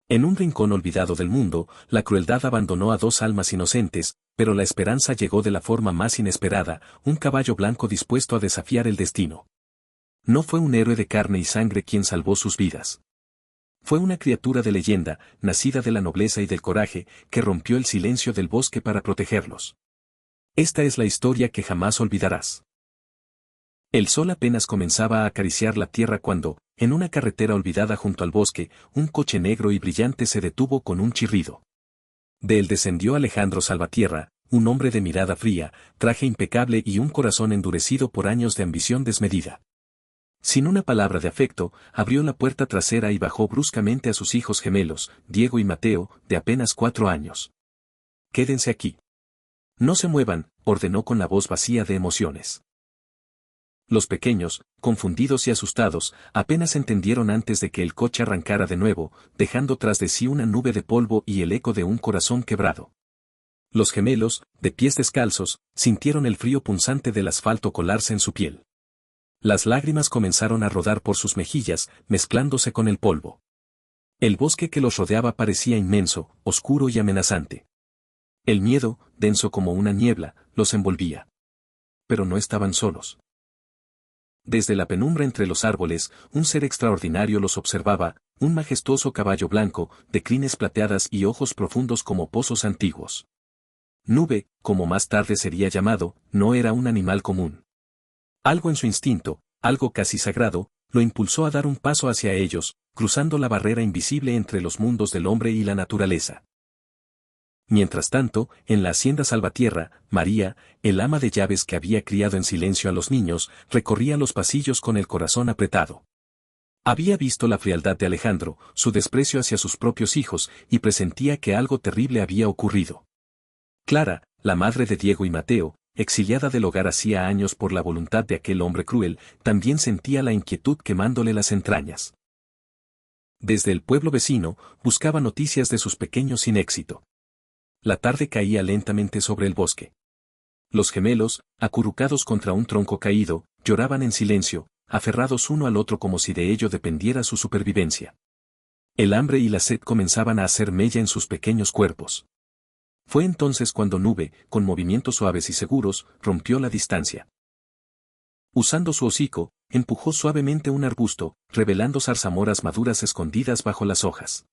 En un rincón olvidado del mundo, la crueldad abandonó a dos almas inocentes, pero la esperanza llegó de la forma más inesperada, un caballo blanco dispuesto a desafiar el destino. No fue un héroe de carne y sangre quien salvó sus vidas. Fue una criatura de leyenda, nacida de la nobleza y del coraje, que rompió el silencio del bosque para protegerlos. Esta es la historia que jamás olvidarás. El sol apenas comenzaba a acariciar la tierra cuando, en una carretera olvidada junto al bosque, un coche negro y brillante se detuvo con un chirrido. De él descendió Alejandro Salvatierra, un hombre de mirada fría, traje impecable y un corazón endurecido por años de ambición desmedida. Sin una palabra de afecto, abrió la puerta trasera y bajó bruscamente a sus hijos gemelos, Diego y Mateo, de apenas 4 años. «Quédense aquí. No se muevan», ordenó con la voz vacía de emociones. Los pequeños, confundidos y asustados, apenas entendieron antes de que el coche arrancara de nuevo, dejando tras de sí una nube de polvo y el eco de un corazón quebrado. Los gemelos, de pies descalzos, sintieron el frío punzante del asfalto colarse en su piel. Las lágrimas comenzaron a rodar por sus mejillas, mezclándose con el polvo. El bosque que los rodeaba parecía inmenso, oscuro y amenazante. El miedo, denso como una niebla, los envolvía. Pero no estaban solos. Desde la penumbra entre los árboles, un ser extraordinario los observaba, un majestuoso caballo blanco, de crines plateadas y ojos profundos como pozos antiguos. Nube, como más tarde sería llamado, no era un animal común. Algo en su instinto, algo casi sagrado, lo impulsó a dar un paso hacia ellos, cruzando la barrera invisible entre los mundos del hombre y la naturaleza. Mientras tanto, en la hacienda Salvatierra, María, el ama de llaves que había criado en silencio a los niños, recorría los pasillos con el corazón apretado. Había visto la frialdad de Alejandro, su desprecio hacia sus propios hijos, y presentía que algo terrible había ocurrido. Clara, la madre de Diego y Mateo, exiliada del hogar hacía años por la voluntad de aquel hombre cruel, también sentía la inquietud quemándole las entrañas. Desde el pueblo vecino, buscaba noticias de sus pequeños sin éxito. La tarde caía lentamente sobre el bosque. Los gemelos, acurrucados contra un tronco caído, lloraban en silencio, aferrados uno al otro como si de ello dependiera su supervivencia. El hambre y la sed comenzaban a hacer mella en sus pequeños cuerpos. Fue entonces cuando Nube, con movimientos suaves y seguros, rompió la distancia. Usando su hocico, empujó suavemente un arbusto, revelando zarzamoras maduras escondidas bajo las hojas.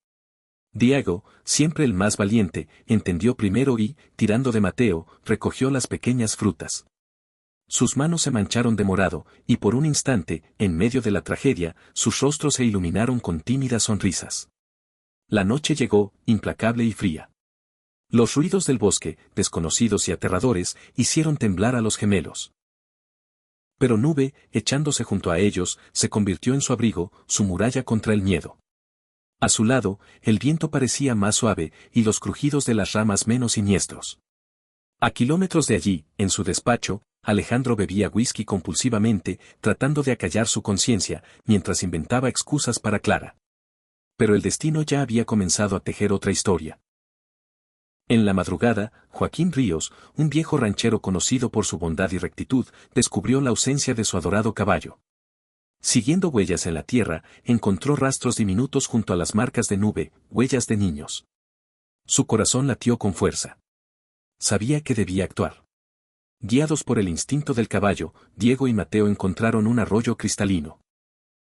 Diego, siempre el más valiente, entendió primero y, tirando de Mateo, recogió las pequeñas frutas. Sus manos se mancharon de morado, y por un instante, en medio de la tragedia, sus rostros se iluminaron con tímidas sonrisas. La noche llegó, implacable y fría. Los ruidos del bosque, desconocidos y aterradores, hicieron temblar a los gemelos. Pero Nube, echándose junto a ellos, se convirtió en su abrigo, su muralla contra el miedo. A su lado, el viento parecía más suave, y los crujidos de las ramas menos siniestros. A kilómetros de allí, en su despacho, Alejandro bebía whisky compulsivamente, tratando de acallar su conciencia, mientras inventaba excusas para Clara. Pero el destino ya había comenzado a tejer otra historia. En la madrugada, Joaquín Ríos, un viejo ranchero conocido por su bondad y rectitud, descubrió la ausencia de su adorado caballo. Siguiendo huellas en la tierra, encontró rastros diminutos junto a las marcas de Nube, huellas de niños. Su corazón latió con fuerza. Sabía que debía actuar. Guiados por el instinto del caballo, Diego y Mateo encontraron un arroyo cristalino.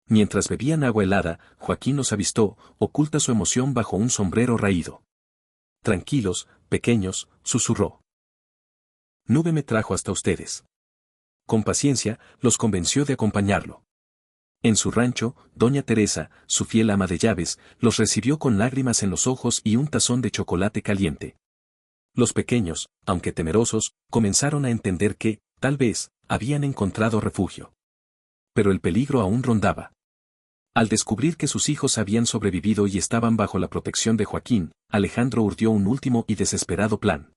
Mientras bebían agua helada, Joaquín los avistó, oculta su emoción bajo un sombrero raído. «Tranquilos, pequeños», susurró. «Nube me trajo hasta ustedes». Con paciencia, los convenció de acompañarlo. En su rancho, doña Teresa, su fiel ama de llaves, los recibió con lágrimas en los ojos y un tazón de chocolate caliente. Los pequeños, aunque temerosos, comenzaron a entender que, tal vez, habían encontrado refugio. Pero el peligro aún rondaba. Al descubrir que sus hijos habían sobrevivido y estaban bajo la protección de Joaquín, Alejandro urdió un último y desesperado plan.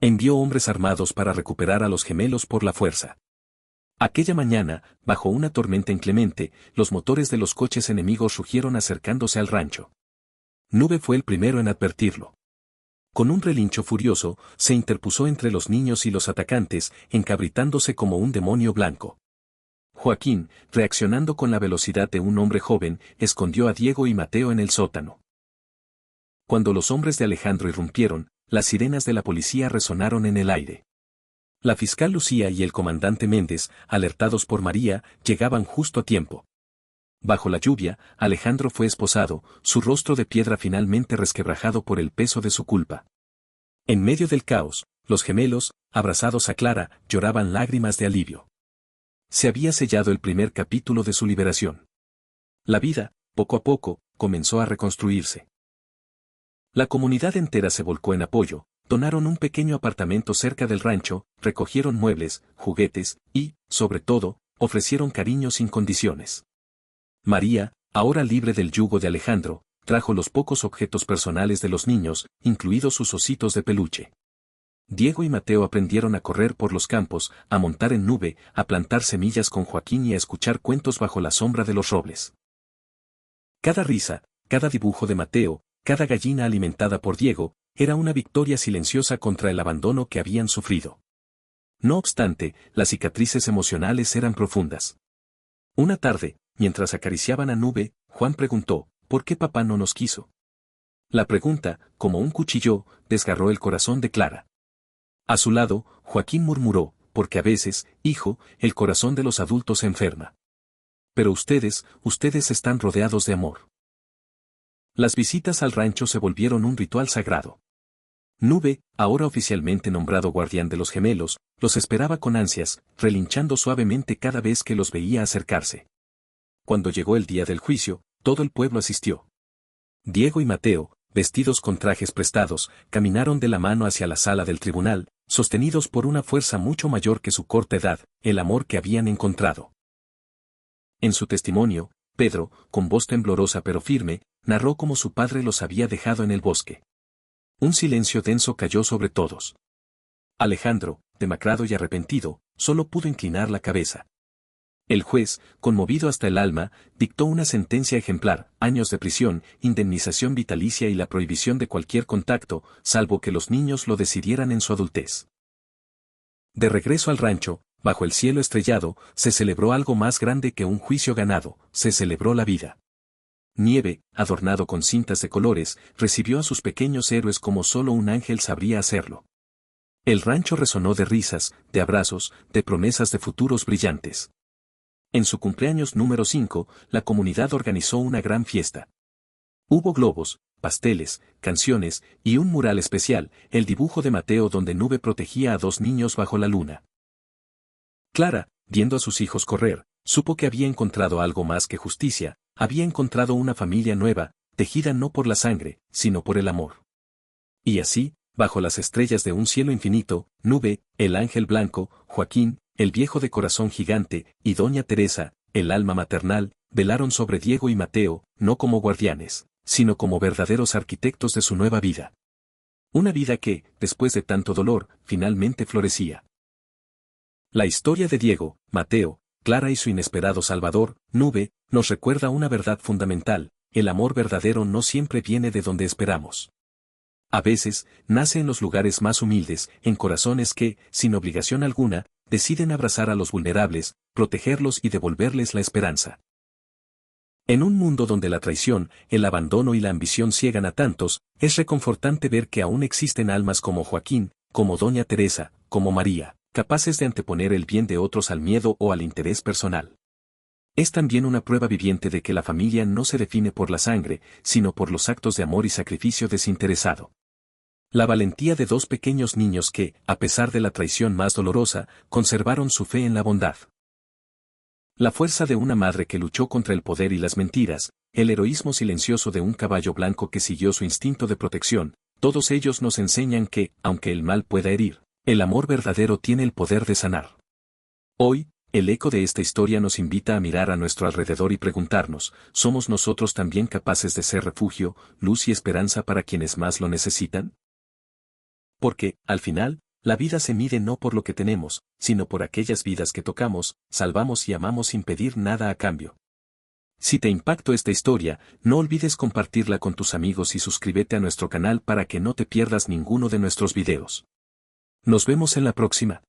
Envió hombres armados para recuperar a los gemelos por la fuerza. Aquella mañana, bajo una tormenta inclemente, los motores de los coches enemigos rugieron acercándose al rancho. Nube fue el primero en advertirlo. Con un relincho furioso, se interpuso entre los niños y los atacantes, encabritándose como un demonio blanco. Joaquín, reaccionando con la velocidad de un hombre joven, escondió a Diego y Mateo en el sótano. Cuando los hombres de Alejandro irrumpieron, las sirenas de la policía resonaron en el aire. La fiscal Lucía y el comandante Méndez, alertados por María, llegaban justo a tiempo. Bajo la lluvia, Alejandro fue esposado, su rostro de piedra finalmente resquebrajado por el peso de su culpa. En medio del caos, los gemelos, abrazados a Clara, lloraban lágrimas de alivio. Se había sellado el primer capítulo de su liberación. La vida, poco a poco, comenzó a reconstruirse. La comunidad entera se volcó en apoyo, donaron un pequeño apartamento cerca del rancho, recogieron muebles, juguetes y, sobre todo, ofrecieron cariño sin condiciones. María, ahora libre del yugo de Alejandro, trajo los pocos objetos personales de los niños, incluidos sus ositos de peluche. Diego y Mateo aprendieron a correr por los campos, a montar en nube, a plantar semillas con Joaquín y a escuchar cuentos bajo la sombra de los robles. Cada risa, cada dibujo de Mateo, cada gallina alimentada por Diego, era una victoria silenciosa contra el abandono que habían sufrido. No obstante, las cicatrices emocionales eran profundas. Una tarde, mientras acariciaban a Nube, Juan preguntó, ¿por qué papá no nos quiso? La pregunta, como un cuchillo, desgarró el corazón de Clara. A su lado, Joaquín murmuró, porque a veces, hijo, el corazón de los adultos se enferma. Pero ustedes están rodeados de amor. Las visitas al rancho se volvieron un ritual sagrado. Nube, ahora oficialmente nombrado guardián de los gemelos, los esperaba con ansias, relinchando suavemente cada vez que los veía acercarse. Cuando llegó el día del juicio, todo el pueblo asistió. Diego y Mateo, vestidos con trajes prestados, caminaron de la mano hacia la sala del tribunal, sostenidos por una fuerza mucho mayor que su corta edad, el amor que habían encontrado. En su testimonio, Pedro, con voz temblorosa pero firme, narró cómo su padre los había dejado en el bosque. Un silencio denso cayó sobre todos. Alejandro, demacrado y arrepentido, solo pudo inclinar la cabeza. El juez, conmovido hasta el alma, dictó una sentencia ejemplar: años de prisión, indemnización vitalicia y la prohibición de cualquier contacto, salvo que los niños lo decidieran en su adultez. De regreso al rancho, bajo el cielo estrellado, se celebró algo más grande que un juicio ganado, se celebró la vida. Nieve, adornado con cintas de colores, recibió a sus pequeños héroes como solo un ángel sabría hacerlo. El rancho resonó de risas, de abrazos, de promesas de futuros brillantes. En su cumpleaños número 5, la comunidad organizó una gran fiesta. Hubo globos, pasteles, canciones, y un mural especial, el dibujo de Mateo donde Nube protegía a 2 niños bajo la luna. Clara, viendo a sus hijos correr, supo que había encontrado algo más que justicia, había encontrado una familia nueva, tejida no por la sangre, sino por el amor. Y así, bajo las estrellas de un cielo infinito, Nube, el ángel blanco, Joaquín, el viejo de corazón gigante, y doña Teresa, el alma maternal, velaron sobre Diego y Mateo, no como guardianes, sino como verdaderos arquitectos de su nueva vida. Una vida que, después de tanto dolor, finalmente florecía. La historia de Diego, Mateo, Clara y su inesperado salvador, Nube, nos recuerda una verdad fundamental: el amor verdadero no siempre viene de donde esperamos. A veces, nace en los lugares más humildes, en corazones que, sin obligación alguna, deciden abrazar a los vulnerables, protegerlos y devolverles la esperanza. En un mundo donde la traición, el abandono y la ambición ciegan a tantos, es reconfortante ver que aún existen almas como Joaquín, como doña Teresa, como María, capaces de anteponer el bien de otros al miedo o al interés personal. Es también una prueba viviente de que la familia no se define por la sangre, sino por los actos de amor y sacrificio desinteresado. La valentía de 2 pequeños niños que, a pesar de la traición más dolorosa, conservaron su fe en la bondad. La fuerza de una madre que luchó contra el poder y las mentiras, el heroísmo silencioso de un caballo blanco que siguió su instinto de protección, todos ellos nos enseñan que, aunque el mal pueda herir, el amor verdadero tiene el poder de sanar. Hoy, el eco de esta historia nos invita a mirar a nuestro alrededor y preguntarnos: ¿somos nosotros también capaces de ser refugio, luz y esperanza para quienes más lo necesitan? Porque, al final, la vida se mide no por lo que tenemos, sino por aquellas vidas que tocamos, salvamos y amamos sin pedir nada a cambio. Si te impactó esta historia, no olvides compartirla con tus amigos y suscríbete a nuestro canal para que no te pierdas ninguno de nuestros videos. Nos vemos en la próxima.